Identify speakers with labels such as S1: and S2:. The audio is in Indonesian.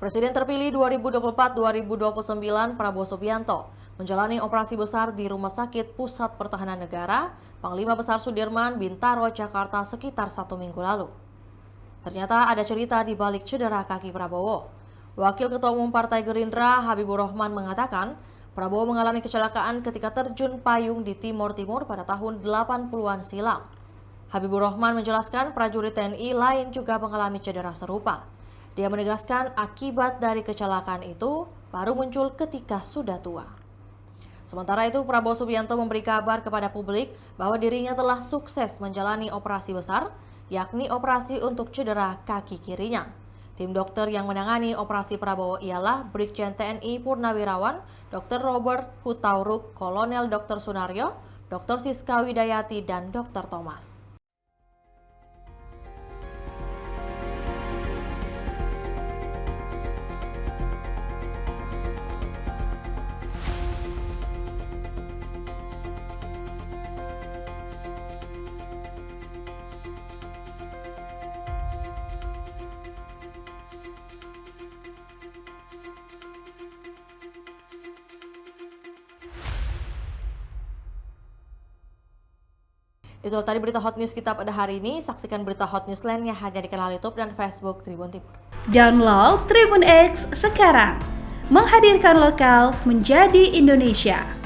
S1: Presiden terpilih 2024-2029 Prabowo Subianto menjalani operasi besar di Rumah Sakit Pusat Pertahanan Negara, Panglima Besar Sudirman, Bintaro, Jakarta sekitar 1 minggu lalu. Ternyata ada cerita di balik cedera kaki Prabowo. Wakil Ketua Umum Partai Gerindra, Habibur Rahman mengatakan, Prabowo mengalami kecelakaan ketika terjun payung di Timor Timur pada tahun 80-an silam. Habibur Rahman menjelaskan prajurit TNI lain juga mengalami cedera serupa. Dia menegaskan akibat dari kecelakaan itu baru muncul ketika sudah tua. Sementara itu, Prabowo Subianto memberi kabar kepada publik bahwa dirinya telah sukses menjalani operasi besar, yakni operasi untuk cedera kaki kirinya. Tim dokter yang menangani operasi Prabowo ialah Brigjen TNI Purnawirawan, Dr. Robert Hutauruk, Kolonel Dr. Sunaryo, Dr. Siska Widayati, dan Dr. Thomas. Itulah tadi berita hot news kita pada hari ini. Saksikan berita hot news lainnya hanya di kanal YouTube dan Facebook Tribun Timur.
S2: Download Tribun X sekarang, menghadirkan lokal menjadi Indonesia.